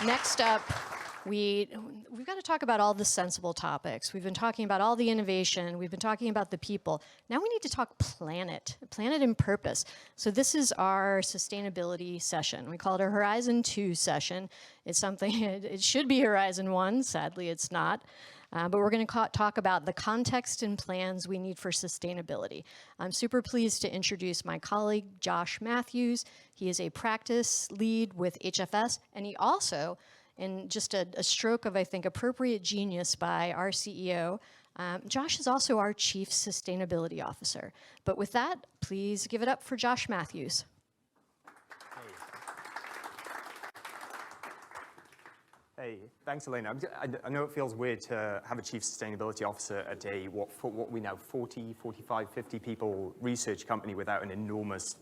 Next up, we've got to talk about all the sensible topics. We've been talking about all the innovation. We've been talking about the people. Now we need to talk planet and purpose. So this is our sustainability session. We call it a Horizon 2 session. It's something, it should be Horizon 1. Sadly, it's not. But we're going to talk about the context and plans we need for sustainability. I'm super pleased to introduce my colleague, Josh Matthews. He is a practice lead with HFS, and he also, in just a stroke of, I think, appropriate genius by our CEO, Josh is also our Chief Sustainability Officer. But with that, please give it up for Josh Matthews. Hey, thanks, Elena. I know it feels weird to have a Chief Sustainability Officer at a, what we know, 40, 45, 50 people research company without an enormous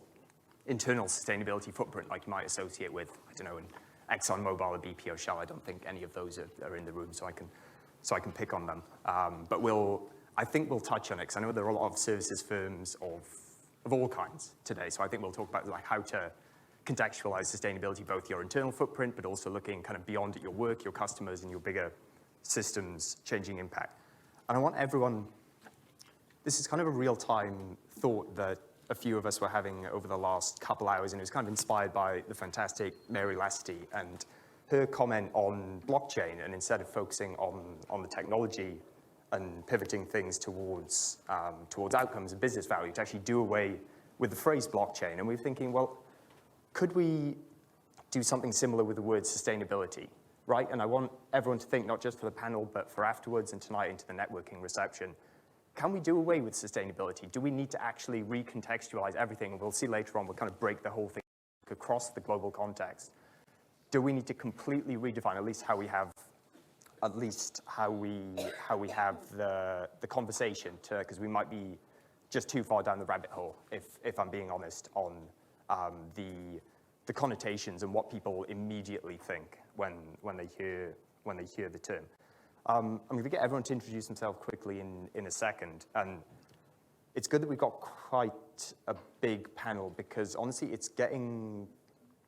internal sustainability footprint like you might associate with, I don't know, an ExxonMobil or BP or Shell. I don't think any of those are in the room, so I can pick on them. But I think we'll touch on it, because I know there are a lot of services firms of all kinds today, so I think we'll talk about like how to contextualize sustainability, both your internal footprint, but also looking kind of beyond at your work, your customers, and your bigger systems changing impact. And I want everyone, this is kind of a real-time thought that a few of us were having over the last couple hours, and it was kind of inspired by the fantastic Mary Lasty and her comment on blockchain, and instead of focusing on the technology and pivoting things towards outcomes and business value, to actually do away with the phrase blockchain. And we're thinking, well, could we do something similar with the word sustainability, right? And I want everyone to think, not just for the panel, but for afterwards and tonight into the networking reception. Can we do away with sustainability? Do we need to actually recontextualize everything? And we'll see later on, we'll kind of break the whole thing across the global context. Do we need to completely redefine at least how we have the conversation, because we might be just too far down the rabbit hole, if I'm being honest, on the connotations and what people immediately think when they hear the term. I'm going to get everyone to introduce themselves quickly in a second, and it's good that we've got quite a big panel, because honestly, it's getting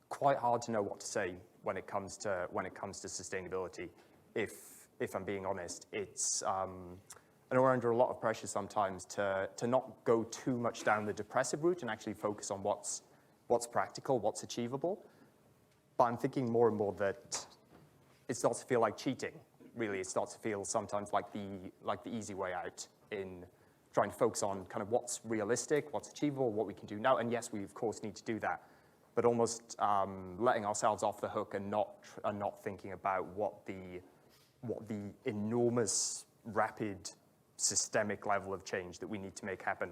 quite hard to know what to say when it comes to sustainability. If I'm being honest, it's I know we're under a lot of pressure sometimes to not go too much down the depressive route and actually focus on what's practical, what's achievable. But I'm thinking more and more that it starts to feel like cheating. Really, it starts to feel sometimes like the easy way out in trying to focus on kind of what's realistic, what's achievable, what we can do now. And yes, we of course need to do that, but almost letting ourselves off the hook and not thinking about what the enormous, rapid, systemic level of change that we need to make happen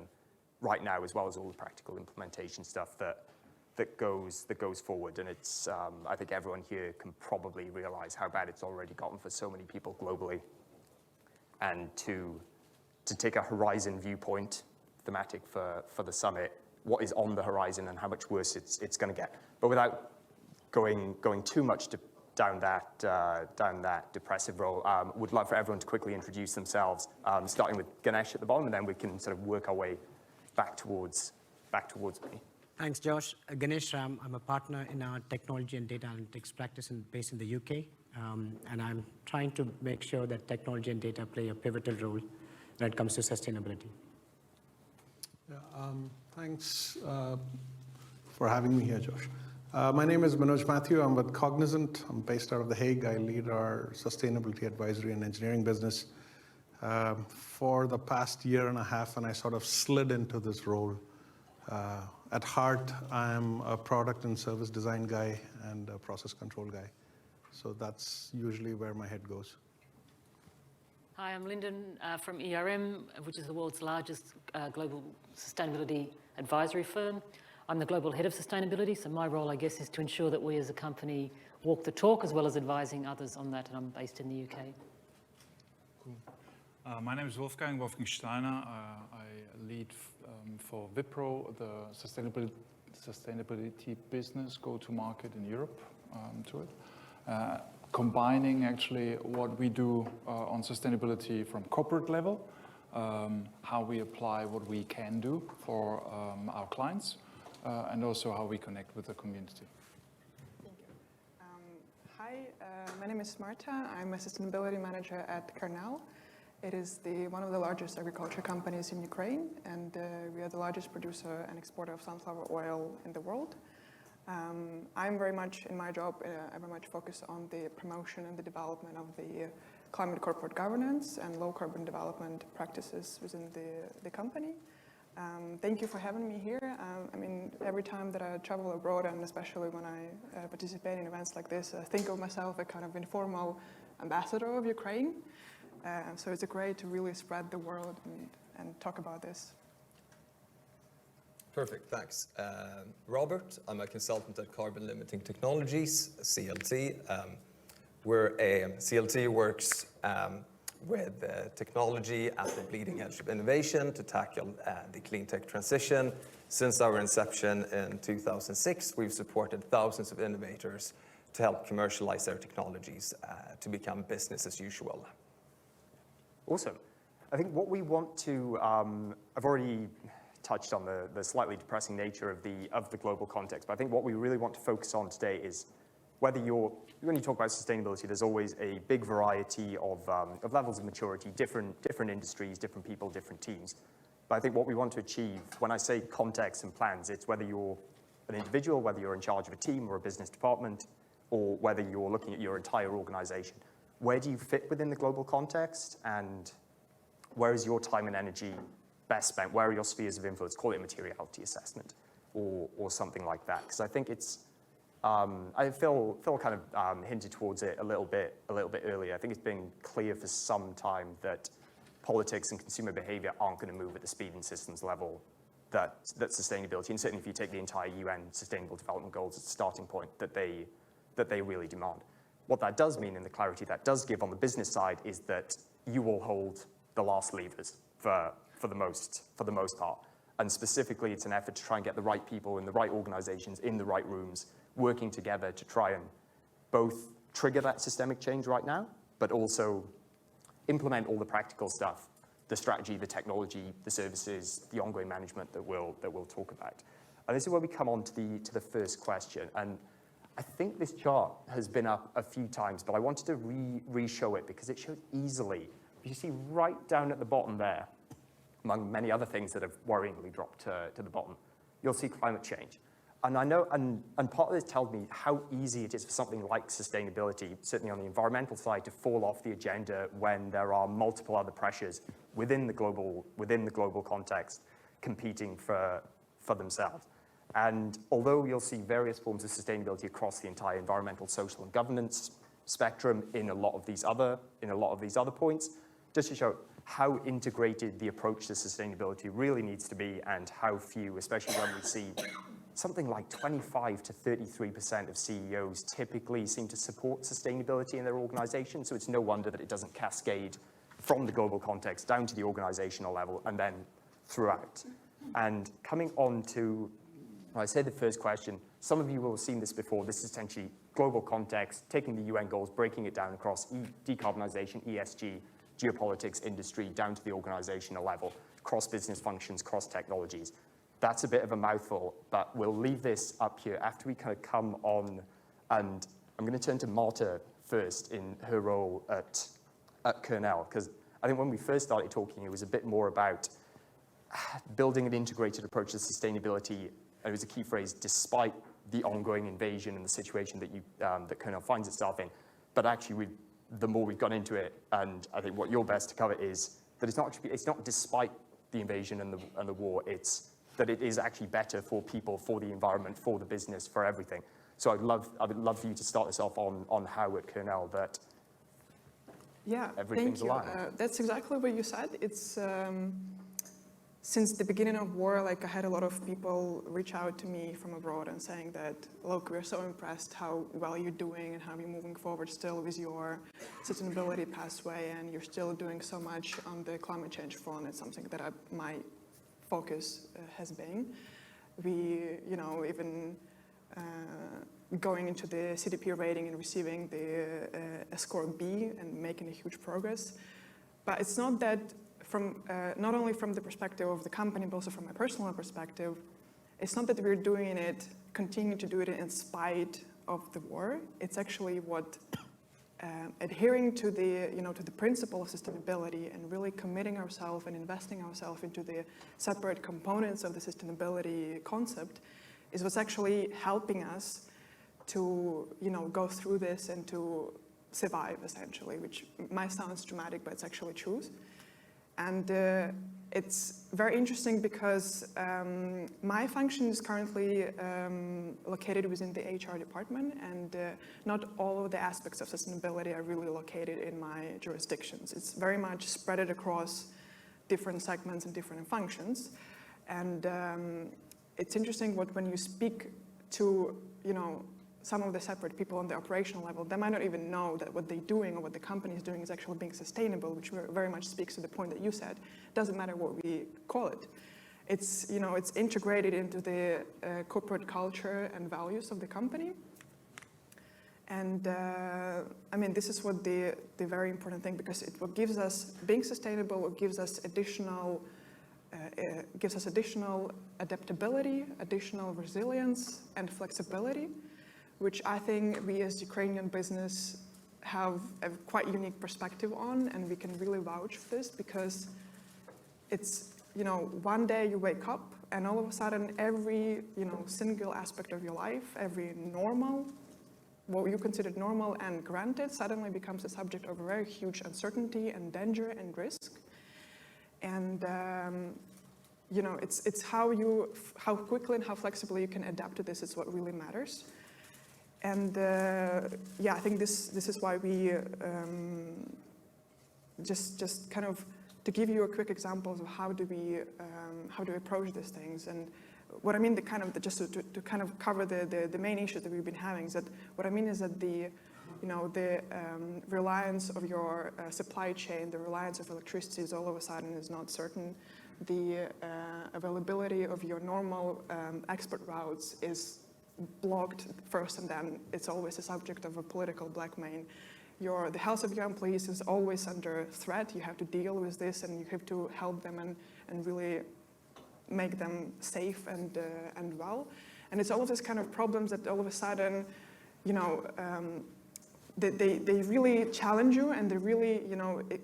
right now, as well as all the practical implementation stuff that goes forward. And it's I think everyone here can probably realize how bad it's already gotten for so many people globally. And to take a horizon viewpoint, thematic for the summit, what is on the horizon and how much worse it's going to get. But without going too much down that depressive road, would love for everyone to quickly introduce themselves, starting with Ganesh at the bottom, and then we can sort of work our way back towards me. Thanks, Josh. Ganesh Ram, I'm a partner in our technology and data analytics practice based in the UK, and I'm trying to make sure that technology and data play a pivotal role when it comes to sustainability. Yeah, thanks for having me here, Josh. My name is Manoj Matthew. I'm with Cognizant. I'm based out of The Hague. I lead our sustainability advisory and engineering business. For the past year and a half, and I sort of slid into this role. At heart, I'm a product and service design guy and a process control guy. So that's usually where my head goes. Hi, I'm Lyndon from ERM, which is the world's largest global sustainability advisory firm. I'm the global head of sustainability, so my role, I guess, is to ensure that we as a company walk the talk, as well as advising others on that, and I'm based in the UK. Cool. My name is Wolfgang Steiner. I lead for Wipro, the sustainability business go-to-market in Europe to it. Combining actually what we do on sustainability from corporate level, how we apply what we can do for our clients, and also how we connect with the community. Thank you. Hi, my name is Marta. I'm a sustainability manager at Kernel. It is one of the largest agriculture companies in Ukraine, and we are the largest producer and exporter of sunflower oil in the world. I'm very much, in my job, I very much focus on the promotion and the development of the climate corporate governance and low carbon development practices within the company. Thank you for having me here. I mean, every time that I travel abroad, and especially when I participate in events like this, I think of myself as a kind of informal ambassador of Ukraine. So it's great to really spread the word and talk about this. Perfect, thanks. Robert, I'm a consultant at Carbon Limiting Technologies, CLT. CLT works with technology at the bleeding edge of innovation to tackle the clean tech transition. Since our inception in 2006, we've supported thousands of innovators to help commercialize their technologies to become business as usual. Awesome. I think what we want to, I've already touched on the slightly depressing nature of the global context, but I think what we really want to focus on today is when you talk about sustainability, there's always a big variety of levels of maturity, different industries, different people, different teams. But I think what we want to achieve, when I say context and plans, it's whether you're an individual, whether you're in charge of a team or a business department, or whether you're looking at your entire organization. Where do you fit within the global context, and where is your time and energy best spent? Where are your spheres of influence? Call it a materiality assessment or something like that. Because I think it's, Phil kind of hinted towards it a little bit earlier. I think it's been clear for some time that politics and consumer behavior aren't going to move at the speed and systems level that sustainability, and certainly if you take the entire UN Sustainable Development Goals as a starting point, that they really demand. What that does mean, and the clarity that does give on the business side, is that you will hold the last levers for the most part. And specifically, it's an effort to try and get the right people in the right organizations, in the right rooms, working together to try and both trigger that systemic change right now, but also implement all the practical stuff, the strategy, the technology, the services, the ongoing management that we'll talk about. And this is where we come on to the first question. And I think this chart has been up a few times, but I wanted to re-show it because it shows easily. You see right down at the bottom there, among many other things that have worryingly dropped to the bottom, you'll see climate change. And I know, and part of this tells me how easy it is for something like sustainability, certainly on the environmental side, to fall off the agenda when there are multiple other pressures within the global context competing for themselves. And although you'll see various forms of sustainability across the entire environmental, social, and governance spectrum in a lot of these other points, just to show how integrated the approach to sustainability really needs to be, and how few, especially when we see something like 25 to 33% of CEOs typically seem to support sustainability in their organization. So it's no wonder that it doesn't cascade from the global context down to the organizational level and then throughout. And coming on to, I said the first question, some of you will have seen this before. This is essentially global context, taking the UN goals, breaking it down across decarbonization, ESG, geopolitics, industry, down to the organizational level, cross business functions, cross technologies. That's a bit of a mouthful, but we'll leave this up here after we kind of come on. And I'm going to turn to Marta first in her role at Kernel, because I think when we first started talking, it was a bit more about building an integrated approach to sustainability. It was a key phrase, despite the ongoing invasion and the situation that Kernel finds itself in. But actually, the more we've gone into it, and I think what you're best to cover is that it's not despite the invasion and the war. It's that it is actually better for people, for the environment, for the business, for everything. So I would love for you to start us off on how at Kernel that everything's aligned. That's exactly what you said. It's since the beginning of war, like I had a lot of people reach out to me from abroad and saying that, look, we're so impressed how well you're doing and how you're moving forward still with your sustainability pathway, and you're still doing so much on the climate change front. It's something that my focus has been. We, even going into the CDP rating and receiving a score B and making a huge progress. But it's not that not only from the perspective of the company, but also from my personal perspective, it's not that we're doing it, continue to do it in spite of the war. It's actually what adhering to the, to the principle of sustainability and really committing ourselves and investing ourselves into the separate components of the sustainability concept is what's actually helping us to, go through this and to survive, essentially, which might sound dramatic, but it's actually true. And it's very interesting because my function is currently located within the HR department, and not all of the aspects of sustainability are really located in my jurisdictions. It's very much spread across different segments and different functions. And it's interesting when you speak to, some of the separate people on the operational level, they might not even know that what they're doing or what the company is doing is actually being sustainable, which very much speaks to the point that you said. It doesn't matter what we call it. It's, it's integrated into the corporate culture and values of the company. And I mean, this is what the very important thing, because what gives us, being sustainable, what gives us additional adaptability, additional resilience and flexibility, which I think we as Ukrainian business have a quite unique perspective on, and we can really vouch for this, because it's, one day you wake up and all of a sudden every, single aspect of your life, every normal, what you considered normal and granted, suddenly becomes a subject of a very huge uncertainty and danger and risk. And it's how quickly and how flexibly you can adapt to this is what really matters. And I think this is why we just kind of to give you a quick examples of how do we approach these things. And what I mean, just to kind of cover the main issues that we've been having is that what I mean is that the reliance of your supply chain, the reliance of electricity is all of a sudden is not certain. The availability of your normal export routes is blocked first, and then it's always a subject of a political blackmail. The health of your employees is always under threat. You have to deal with this, and you have to help them and really make them safe and well. And it's all of these kind of problems that all of a sudden, they really challenge you, and they're really,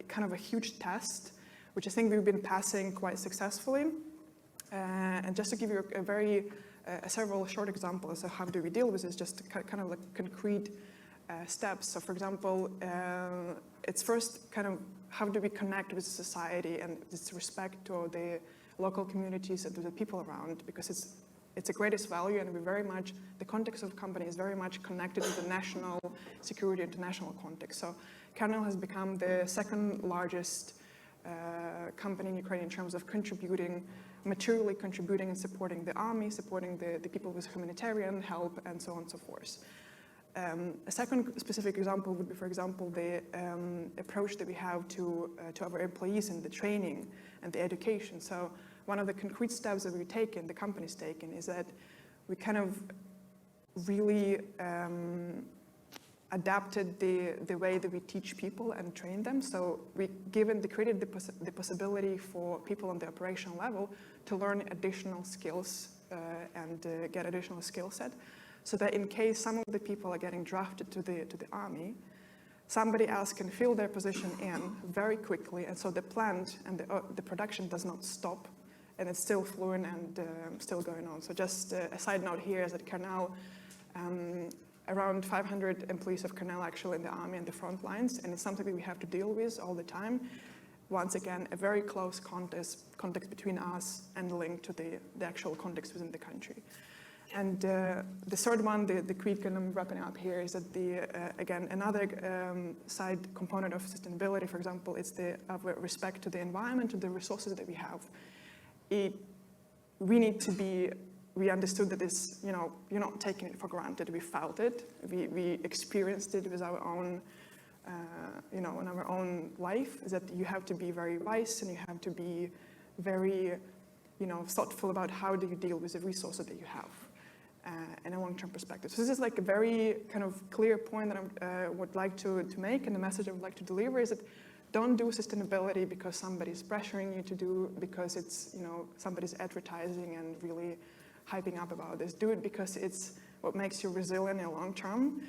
kind of a huge test, which I think we've been passing quite successfully. And just to give you several short examples of how do we deal with this, just kind of like concrete steps. So for example, it's first kind of how do we connect with society and this respect to the local communities and to the people around, because it's the greatest value, and the context of the company is very much connected to the national security, international context. So Kernel has become the second largest company in Ukraine in terms of materially contributing and supporting the army, supporting the people with humanitarian help, and so on and so forth. A second specific example would be, for example, the approach that we have to our employees in the training and the education. So one of the concrete steps that we've taken, the company's taken, is that we kind of really adapted the way that we teach people and train them. So we created the possibility for people on the operational level to learn additional skills and get additional skill set, so that in case some of the people are getting drafted to the army, somebody else can fill their position in very quickly, and so the plant and the production does not stop, and it's still fluent and still going on. So just a side note here is that Kernel, around 500 employees of Kernel actually in the army and the front lines, and it's something that we have to deal with all the time. Once again, a very close context between us and linked to the actual context within the country. And the third one, the quick, and I'm wrapping up here, is that again, another side component of sustainability, for example, it's the respect to the environment, to the resources that we have. We understood that this, you're not taking it for granted. We felt it. We experienced it with our own, in our own life, is that you have to be very wise, and you have to be very, thoughtful about how do you deal with the resources that you have in a long-term perspective. So this is like a very kind of clear point that I would like to make, and the message I would like to deliver is that don't do sustainability because somebody's pressuring you to do, because it's, somebody's advertising and really hyping up about this. Do it because it's what makes you resilient in the long term.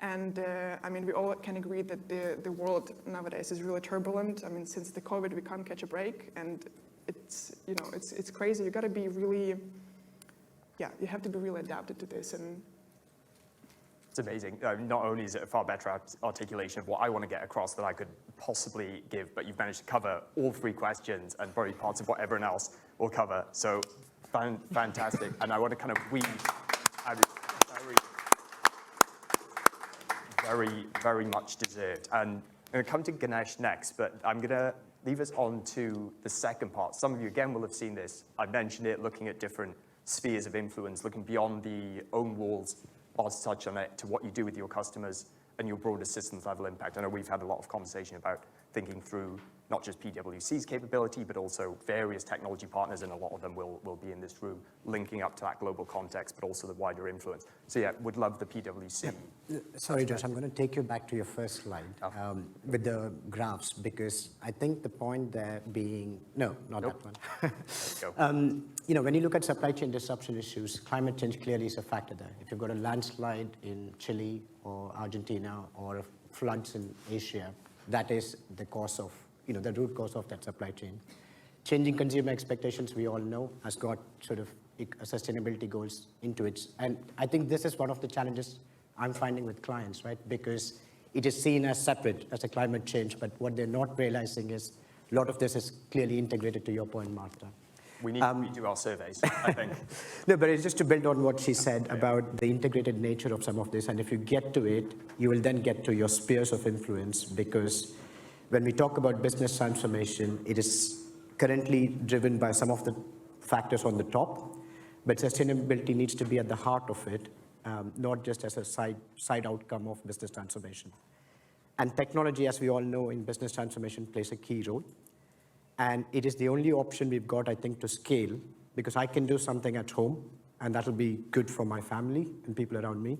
And I mean, we all can agree that the world nowadays is really turbulent. I mean, since the COVID, we can't catch a break, and it's, you know, it's crazy. You got to be really, yeah, you have to be really adapted to this. And it's amazing. Not only is it a far better articulation of what I want to get across than I could possibly give, but you've managed to cover all 3 questions and probably parts of what everyone else will cover. So fantastic. And I want to kind of weave very much deserved. And I'm going to come to Ganesh next, but I'm going to leave us on to the second part. Some of you, again, will have seen this. I mentioned it, looking at different spheres of influence, looking beyond the own walls, last touch on it, to what you do with your customers and your broader systems level impact. I know we've had a lot of conversation about thinking through not just PwC's capability, but also various technology partners, and a lot of them will be in this room, linking up to that global context, but also the wider influence. So yeah, would love the PwC. Sorry, Josh, I'm going to take you back to your first slide with the graphs, because I think the point there being, no, not that one. Let's go. You know, when you look at supply chain disruption issues, climate change clearly is a factor there. If you've got a landslide in Chile or Argentina or floods in Asia, that is the cause of, you know, the root cause of that supply chain. Changing consumer expectations, we all know, has got sort of sustainability goals into it. And I think this is one of the challenges I'm finding with clients, right? Because it is seen as separate as a climate change, but what they're not realizing is a lot of this is clearly integrated, to your point, Martha. We need to redo our surveys, I think. No, but it's just to build on what she said about the integrated nature of some of this. And if you get to it, you will then get to your spheres of influence, because when we talk about business transformation, it is currently driven by some of the factors on the top, but sustainability needs to be at the heart of it, not just as a side outcome of business transformation. And technology, as we all know, in business transformation plays a key role. And it is the only option we've got, I think, to scale, because I can do something at home, and that'll be good for my family and people around me.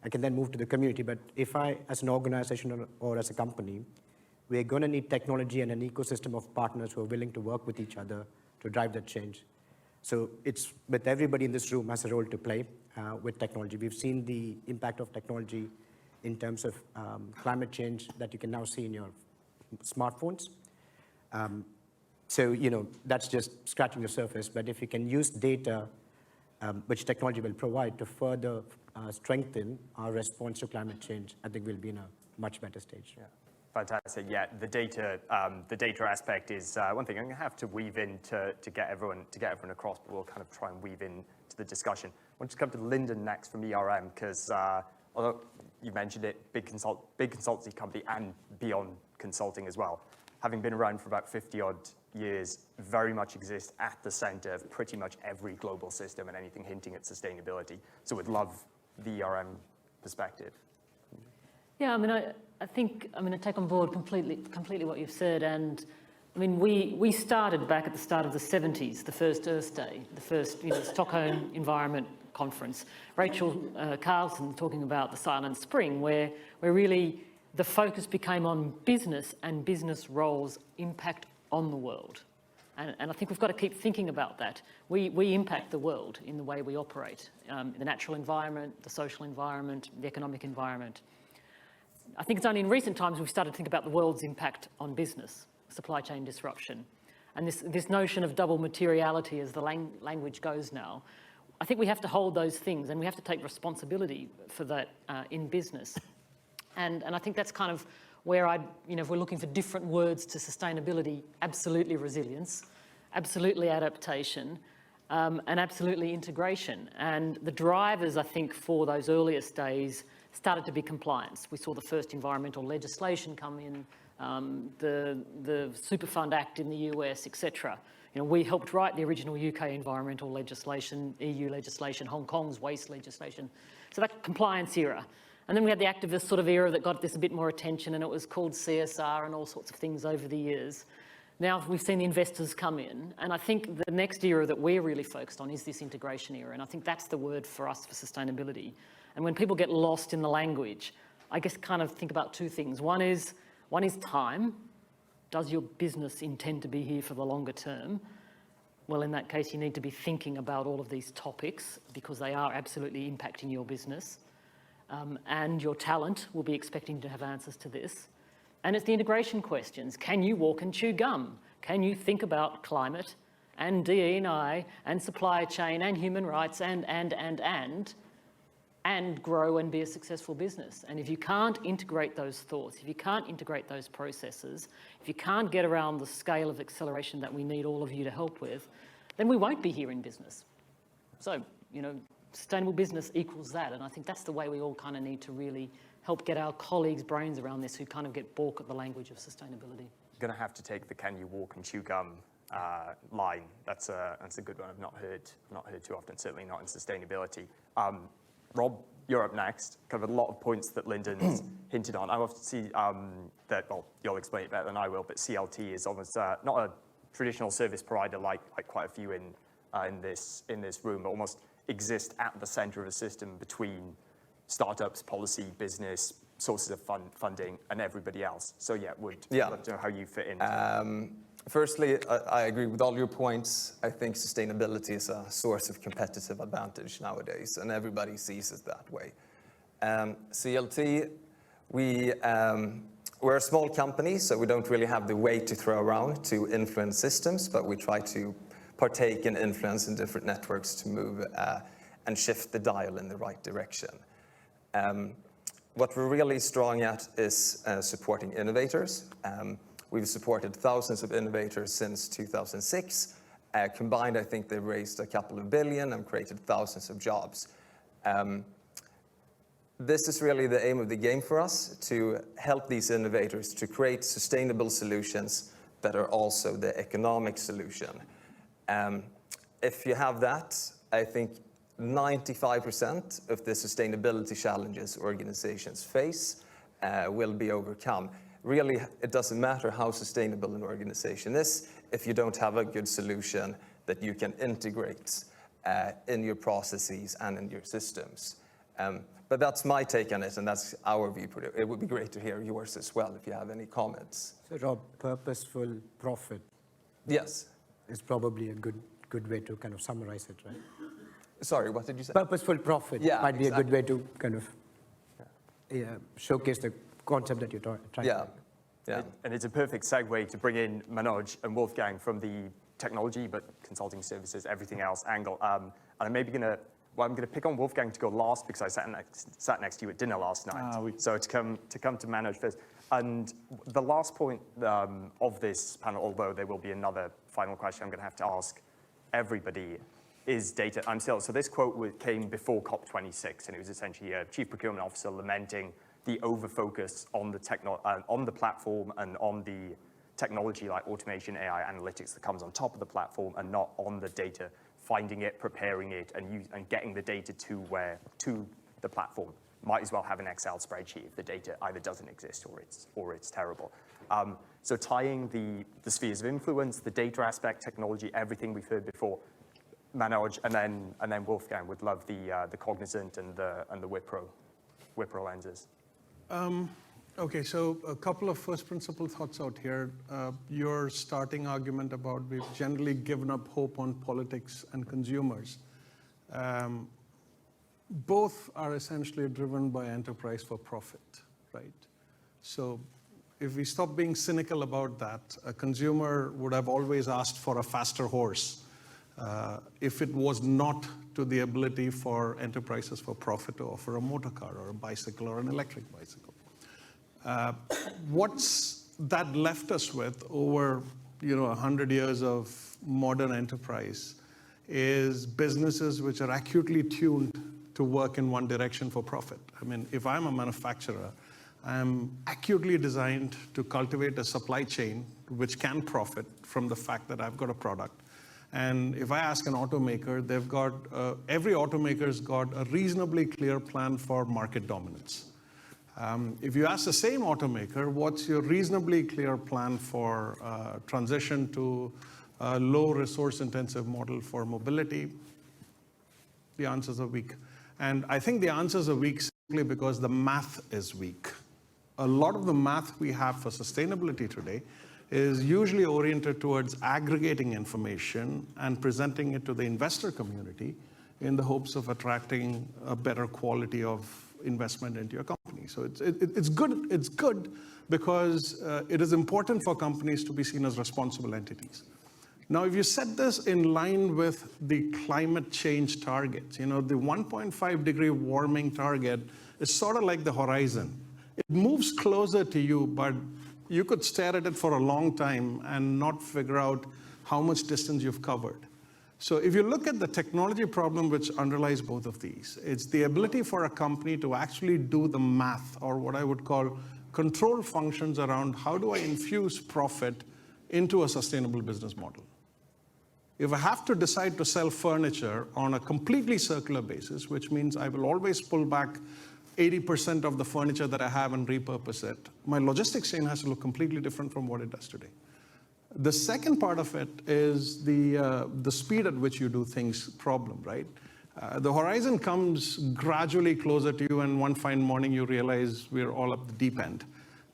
I can then move to the community. But if I, as an organization or as a company, we're going to need technology and an ecosystem of partners who are willing to work with each other to drive that change. So it's with everybody in this room has a role to play with technology. We've seen the impact of technology in terms of climate change that you can now see in your smartphones. So, you know, that's just scratching the surface. But if you can use data, which technology will provide, to further strengthen our response to climate change, I think we'll be in a much better stage. Yeah. Fantastic. Yeah, the data aspect is one thing I'm going to have to weave in to get everyone across, but we'll kind of try and weave in to the discussion. I want to come to Lyndon next from ERM, because although you mentioned it, big consultancy company and beyond consulting as well, having been around for about 50 odd years, very much exists at the center of pretty much every global system and anything hinting at sustainability. So would love the ERM perspective. Yeah, I mean, I think I'm going to take on board completely what you've said. And I mean, we started back at the start of the 70s, the first Earth Day, the first Stockholm Environment Conference. Rachel Carlson talking about the Silent Spring, where really the focus became on business and business roles' impact on the world. And I think we've got to keep thinking about that. We impact the world in the way we operate, the natural environment, the social environment, the economic environment. I think it's only in recent times we've started to think about the world's impact on business, supply chain disruption. And this notion of double materiality as the language goes now, I think we have to hold those things and we have to take responsibility for that in business. And I think that's kind of where if we're looking for different words to sustainability, absolutely resilience, absolutely adaptation, and absolutely integration. And the drivers, I think, for those earliest days started to be compliance. We saw the first environmental legislation come in, the Superfund Act in the US, etc. We helped write the original UK environmental legislation, EU legislation, Hong Kong's waste legislation. So that compliance era. And then we had the activist sort of era that got this a bit more attention, and it was called CSR and all sorts of things over the years. Now we've seen the investors come in, and I think the next era that we're really focused on is this integration era, and I think that's the word for us for sustainability. And when people get lost in the language, I guess kind of think about two things. One is time. Does your business intend to be here for the longer term? well, in that case, you need to be thinking about all of these topics because they are absolutely impacting your business. And your talent will be expecting to have answers to this. And it's the integration questions. Can you walk and chew gum? Can you think about climate and DE&I and supply chain and human rights and grow and be a successful business? And if you can't integrate those thoughts, if you can't integrate those processes, if you can't get around the scale of acceleration that we need all of you to help with, then we won't be here in business. So, you know, sustainable business equals that. And I think that's the way we all kind of need to really help get our colleagues' brains around this who kind of get balk at the language of sustainability. You're going to have to take the "Can you walk and chew gum" line. That's a good one. I've not heard too often. Certainly not in sustainability. Rob, you're up next. Kind of a lot of points that Lyndon's hinted on. I often see that. Well, you'll explain it better than I will. But CLT is almost not a traditional service provider like quite a few in this room, but almost exist at the center of a system between startups, policy, business, sources of funding, and everybody else. So yeah, would love to know how you fit in. Firstly, I agree with all your points. I think sustainability is a source of competitive advantage nowadays, and everybody sees it that way. CLT, we're a small company, so we don't really have the weight to throw around to influence systems, but we try to partake in influence in different networks to move and shift the dial in the right direction. What we're really strong at is supporting innovators. We've supported thousands of innovators since 2006. Combined, I think they've raised a couple of billion and created thousands of jobs. This is really the aim of the game for us, to help these innovators to create sustainable solutions that are also the economic solution. If you have that, I think 95% of the sustainability challenges organizations face will be overcome. Really, it doesn't matter how sustainable an organization is if you don't have a good solution that you can integrate in your processes and in your systems. But that's my take on it, and that's our view. It would be great to hear yours as well if you have any comments. So Rob, purposeful profit. Yes. Is probably a good way to kind of summarize it, right? Sorry, what did you say? Purposeful profit might be a good way to kind of showcase the concept that you're trying to make. Yeah. And it's a perfect segue to bring in Manoj and Wolfgang from the technology, but consulting services, everything else angle. And I'm maybe going to pick on Wolfgang to go last because I sat next to you at dinner last night. So to come to Manoj first. And the last point of this panel, although there will be another final question I'm going to have to ask everybody, is data. So this quote came before COP26, and it was essentially a chief procurement officer lamenting the over-focus on the platform and on the technology like automation, AI, analytics that comes on top of the platform, and not on the data, finding it, preparing it, and getting the data to the platform. Might as well have an Excel spreadsheet if the data either doesn't exist or it's terrible. So tying the spheres of influence, the data aspect, technology, everything we've heard before, Manoj, and then Wolfgang would love the Cognizant and the Wipro lenses. Okay, so a couple of first principle thoughts out here. Your starting argument about we've generally given up hope on politics and consumers. Both are essentially driven by enterprise for profit, right? So if we stop being cynical about that, a consumer would have always asked for a faster horse if it was not to the ability for enterprises for profit to offer a motor car or a bicycle or an electric bicycle. What's that left us with over 100 years of modern enterprise is businesses which are acutely tuned to work in one direction for profit. I mean, if I'm a manufacturer, I'm acutely designed to cultivate a supply chain which can profit from the fact that I've got a product. And if I ask an automaker, they've got, every automaker's got a reasonably clear plan for market dominance. If you ask the same automaker, what's your reasonably clear plan for transition to a low resource intensive model for mobility? The answers are weak. And I think the answers are weak simply because the math is weak. A lot of the math we have for sustainability today is usually oriented towards aggregating information and presenting it to the investor community in the hopes of attracting a better quality of investment into your company. So it's good because it is important for companies to be seen as responsible entities. Now, if you set this in line with the climate change targets, the 1.5 degree warming target is sort of like the horizon. It moves closer to you, but you could stare at it for a long time and not figure out how much distance you've covered. So if you look at the technology problem which underlies both of these, it's the ability for a company to actually do the math, or what I would call control functions around how do I infuse profit into a sustainable business model. If I have to decide to sell furniture on a completely circular basis, which means I will always pull back 80% of the furniture that I have and repurpose it, my logistics chain has to look completely different from what it does today. The second part of it is the speed at which you do things problem, right? The horizon comes gradually closer to you, and one fine morning you realize we're all up the deep end.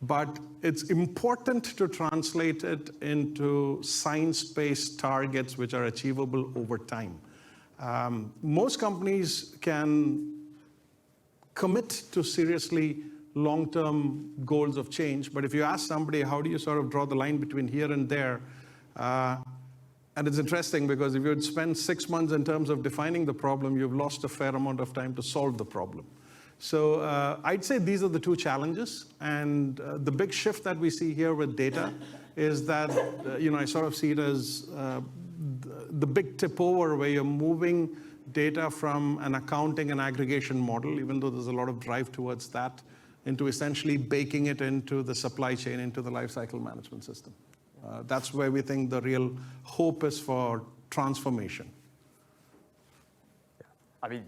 But it's important to translate it into science-based targets which are achievable over time. Most companies can commit to seriously long-term goals of change, but if you ask somebody, how do you sort of draw the line between here and there? And it's interesting because if you would spend 6 months in terms of defining the problem, you've lost a fair amount of time to solve the problem. So I'd say these are the two challenges, and the big shift that we see here with data is that, I sort of see it as the big tip over where you're moving data from an accounting and aggregation model, even though there's a lot of drive towards that, into essentially baking it into the supply chain, into the life cycle management system. That's where we think the real hope is for transformation. Yeah. I mean,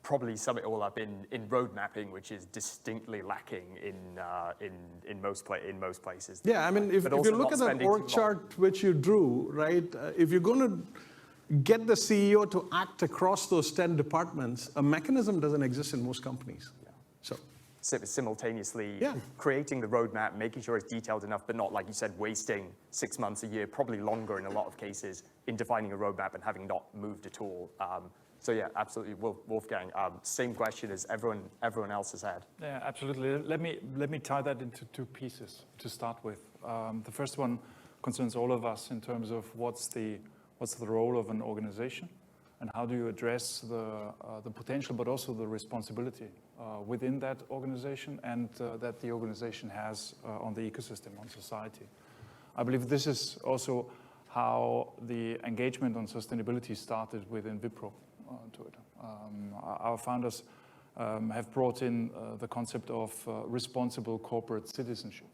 probably sum it all up in road mapping, which is distinctly lacking in most places. Yeah, I mean, if you look at that org chart which you drew, right, if you're going to get the CEO to act across those 10 departments, a mechanism doesn't exist in most companies. Yeah. So simultaneously creating the roadmap, making sure it's detailed enough, but not, like you said, wasting 6 months, a year, probably longer in a lot of cases, in defining a roadmap and having not moved at all. So yeah, absolutely, Wolfgang. Same question as everyone else has had. Yeah, absolutely. Let me tie that into two pieces to start with. The first one concerns all of us in terms of what's the role of an organization, and how do you address the potential, but also the responsibility within that organization, and that the organization has on the ecosystem, on society. I believe this is also how the engagement on sustainability started within Wipro to it. Our founders have brought in the concept of responsible corporate citizenship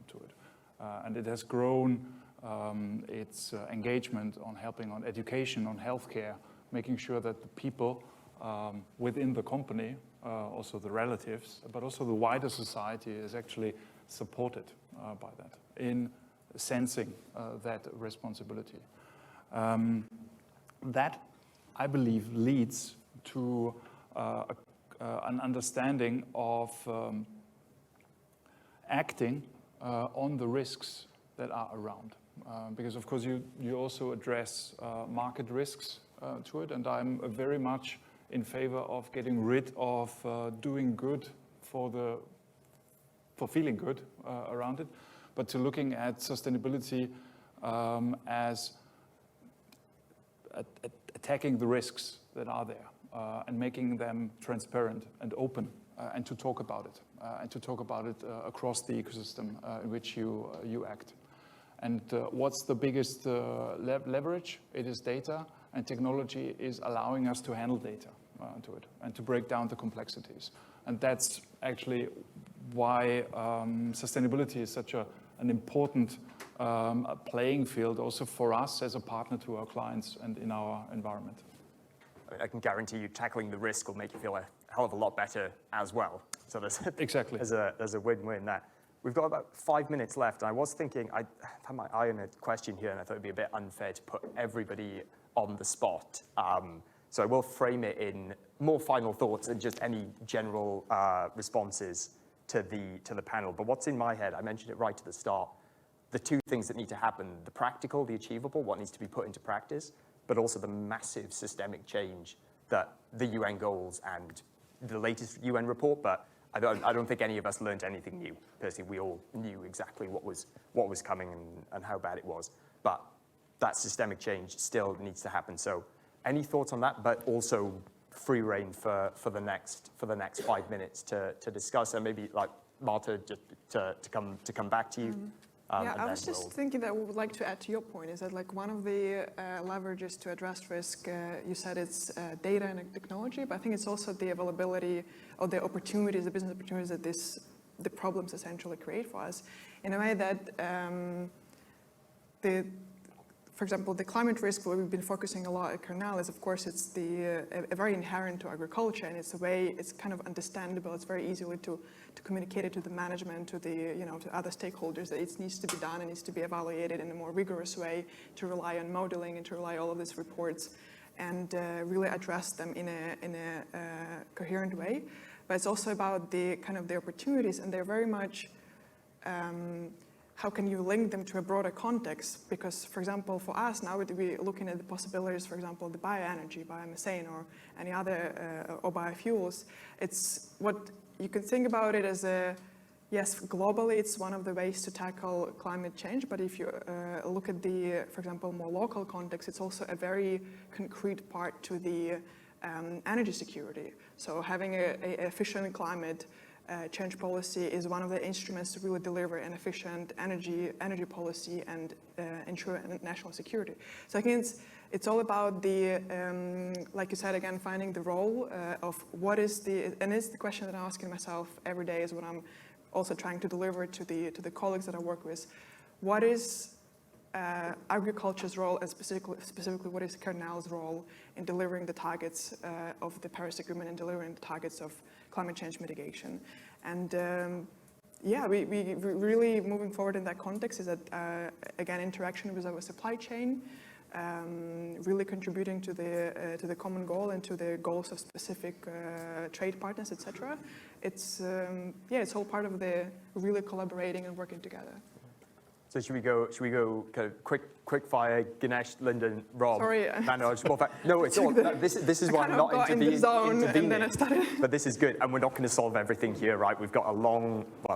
to it. And it has grown its engagement on helping on education, on healthcare, making sure that the people within the company, also the relatives, but also the wider society is actually supported by that in sensing that responsibility. That, I believe, leads to an understanding of acting on the risks that are around. Because, of course, you also address market risks to it, and I'm very much in favor of getting rid of doing good for feeling good around it, but to looking at sustainability as attacking the risks that are there and making them transparent and open, and to talk about it, across the ecosystem in which you act. And what's the biggest leverage? It is data, and technology is allowing us to handle data to it and to break down the complexities. And that's actually why sustainability is such an important playing field also for us as a partner to our clients and in our environment. I can guarantee you tackling the risk will make you feel a hell of a lot better as well. So there's exactly there's a win-win there. We've got about 5 minutes left. I was thinking, I had my eye on a question here, and I thought it'd be a bit unfair to put everybody on the spot. So I will frame it in more final thoughts and just any general responses to the panel. But what's in my head, I mentioned it right at the start, the two things that need to happen, the practical, the achievable, what needs to be put into practice, but also the massive systemic change that the UN goals and the latest UN report, but I don't think any of us learned anything new. Personally, we all knew exactly what was coming and how bad it was. But that systemic change still needs to happen. So any thoughts on that? But also free reign for the next 5 minutes to discuss, and maybe like Marta to come back to you. Yeah, I was just thinking that what we would like to add to your point is that like one of the leverages to address risk, you said it's data and technology, but I think it's also the availability or the opportunities, the business opportunities that the problems essentially create for us, in a way that for example, the climate risk, where we've been focusing a lot at Cornell, is of course it's a very inherent to agriculture, and it's kind of understandable. It's very easily to communicate it to the management, to to other stakeholders, that it needs to be done and needs to be evaluated in a more rigorous way, to rely on modeling and to rely on all of these reports, and really address them in a coherent way. But it's also about the opportunities, and they're very much. How can you link them to a broader context? Because, for example, for us now, we're looking at the possibilities, for example, the bioenergy, biomethane, or any other, or biofuels. It's what you can think about it as yes, globally, it's one of the ways to tackle climate change. But if you look at for example, more local context, it's also a very concrete part to the energy security. So having an efficient climate change policy is one of the instruments to really deliver an efficient energy policy and ensure national security. So I think it's all about like you said again, finding the role of what is and it's the question that I'm asking myself every day, is what I'm also trying to deliver to the colleagues that I work with. What is agriculture's role, and specifically what is Cornell's role in delivering the targets of the Paris Agreement and delivering the targets of climate change mitigation? And yeah, we really moving forward in that context is that, again, interaction with our supply chain, really contributing to the common goal and to the goals of specific trade partners, etc. It's all part of the really collaborating and working together. So should we go kind of quick fire, Ganesh, Lyndon, Rob, Sorry. Manoj? No, it's all, this is why I'm not intervening. And then I started. But this is good, and we're not going to solve everything here, right? We've got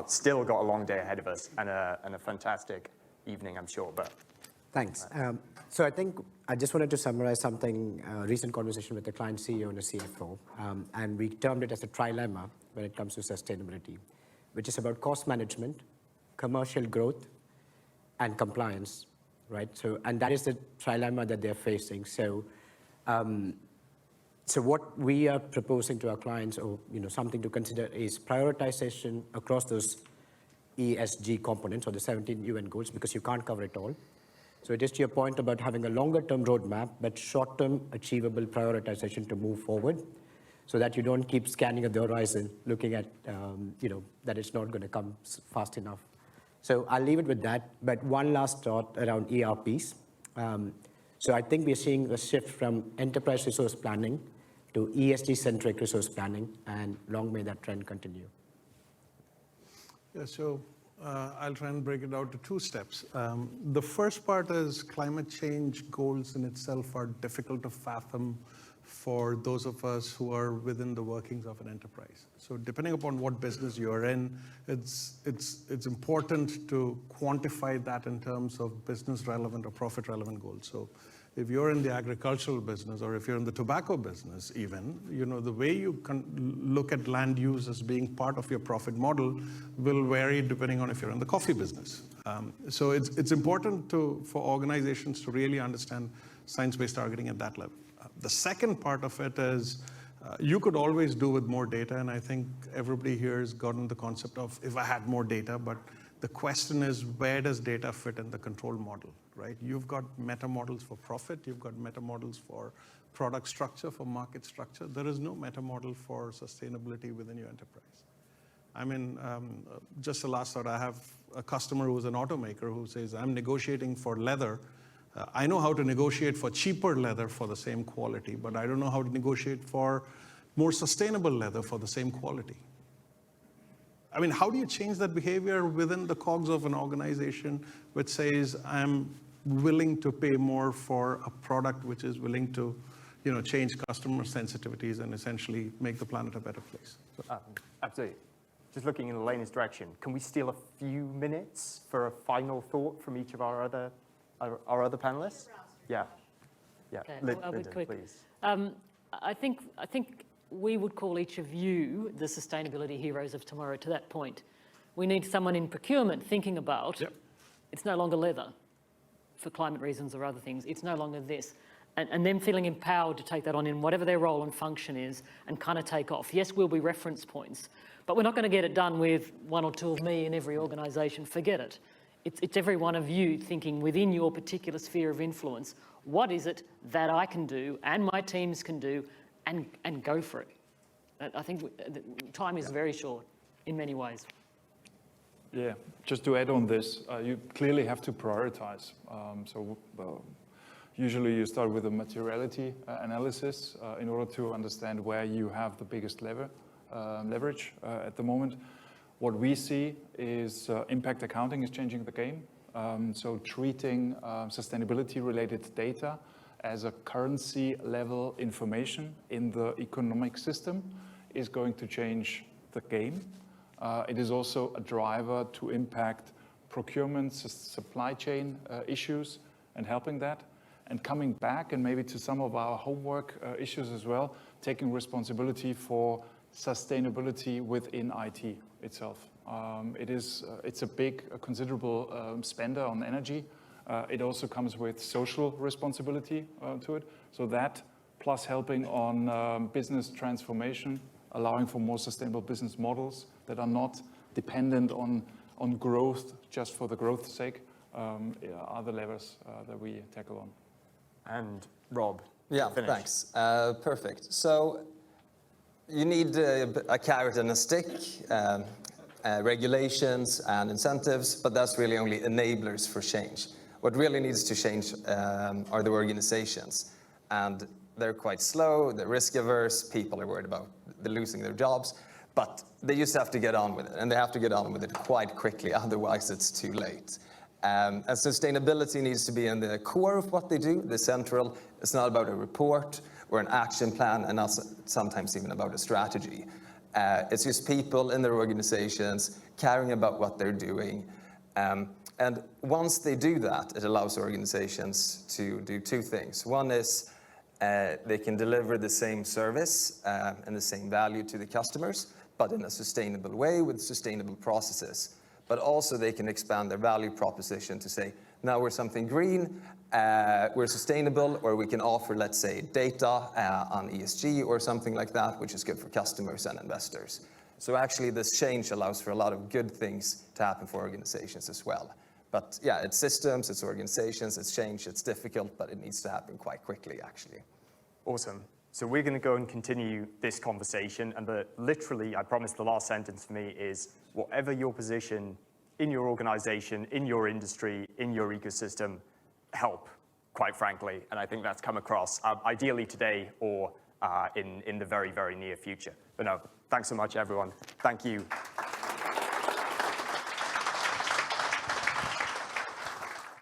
still got a long day ahead of us, and a fantastic evening, I'm sure. But Thanks. So I think I just wanted to summarize something, recent conversation with the client CEO and the CFO, and we termed it as a trilemma when it comes to sustainability, which is about cost management, commercial growth, and compliance, right? So, and that is the trilemma that they're facing. So, so what we are proposing to our clients, or something to consider, is prioritization across those ESG components, or the 17 UN goals, because you can't cover it all. So it is to your point about having a longer-term roadmap, but short-term achievable prioritization to move forward, so that you don't keep scanning at the horizon, looking at that it's not going to come fast enough. So I'll leave it with that, but one last thought around ERPs. So I think we're seeing a shift from enterprise resource planning to ESG-centric resource planning, and long may that trend continue. Yeah, so I'll try and break it out to two steps. The first part is climate change goals in itself are difficult to fathom for those of us who are within the workings of an enterprise. So depending upon what business you're in, it's important to quantify that in terms of business relevant or profit relevant goals. So if you're in the agricultural business, or if you're in the tobacco business even, the way you can look at land use as being part of your profit model will vary depending on if you're in the coffee business. So it's important for organizations to really understand science-based targeting at that level. The second part of it is you could always do with more data, and I think everybody here has gotten the concept of if I had more data, but the question is, where does data fit in the control model, right? You've got meta models for profit, you've got meta models for product structure, for market structure. There is no meta model for sustainability within your enterprise. I mean, just the last thought, I have a customer who's an automaker who says, I'm negotiating for leather. I know how to negotiate for cheaper leather for the same quality, but I don't know how to negotiate for more sustainable leather for the same quality. I mean, how do you change that behavior within the cogs of an organization which says, I'm willing to pay more for a product which is willing to, change customer sensitivities and essentially make the planet a better place? So, Absolutely. Just looking in Elena's direction, can we steal a few minutes for a final thought from each of our other panelists? Yeah. Yeah. Okay, Lyndon, I'll be quick. please. I think we would call each of you the sustainability heroes of tomorrow to that point. We need someone in procurement thinking about, it's no longer leather for climate reasons or other things. It's no longer this. And them feeling empowered to take that on in whatever their role and function is and kind of take off. Yes, we'll be reference points, but we're not going to get it done with one or two of me in every organisation. Forget it. It's every one of you thinking within your particular sphere of influence, what is it that I can do and my teams can do, and go for it. I think time is very short in many ways. Yeah, just to add on this, you clearly have to prioritize. Usually you start with a materiality analysis in order to understand where you have the biggest leverage at the moment. What we see is impact accounting is changing the game. So treating sustainability-related data as a currency-level information in the economic system is going to change the game. It is also a driver to impact procurement, supply chain issues and helping that. And coming back and maybe to some of our homework issues as well, taking responsibility for sustainability within IT itself. It's a considerable spender on energy. It also comes with social responsibility to it. So that plus helping on business transformation, allowing for more sustainable business models that are not dependent on growth just for the growth's sake, are the levers that we tackle on. And Rob, Yeah, finish. thanks. Perfect. So you need a carrot and a stick, regulations and incentives, but that's really only enablers for change. What really needs to change are the organizations. And they're quite slow, they're risk averse, people are worried about losing their jobs, but they just have to get on with it, and they have to get on with it quite quickly, otherwise it's too late. And sustainability needs to be in the core of what they do, the central. It's not about a report or an action plan, and not sometimes even about a strategy. It's just people in their organizations caring about what they're doing. And once they do that, it allows organizations to do two things. One is they can deliver the same service and the same value to the customers, but in a sustainable way with sustainable processes. But also they can expand their value proposition to say, now we're something green, we're sustainable, or we can offer, let's say, data on ESG or something like that, which is good for customers and investors. So actually this change allows for a lot of good things to happen for organizations as well. But yeah, it's systems, it's organizations, it's change, it's difficult, but it needs to happen quite quickly, actually. Awesome. So we're going to go and continue this conversation, and literally, I promise the last sentence for me is, whatever your position in your organization, in your industry, in your ecosystem, help, quite frankly. And I think that's come across ideally today or in the very, very near future. But no, thanks so much, everyone. Thank you.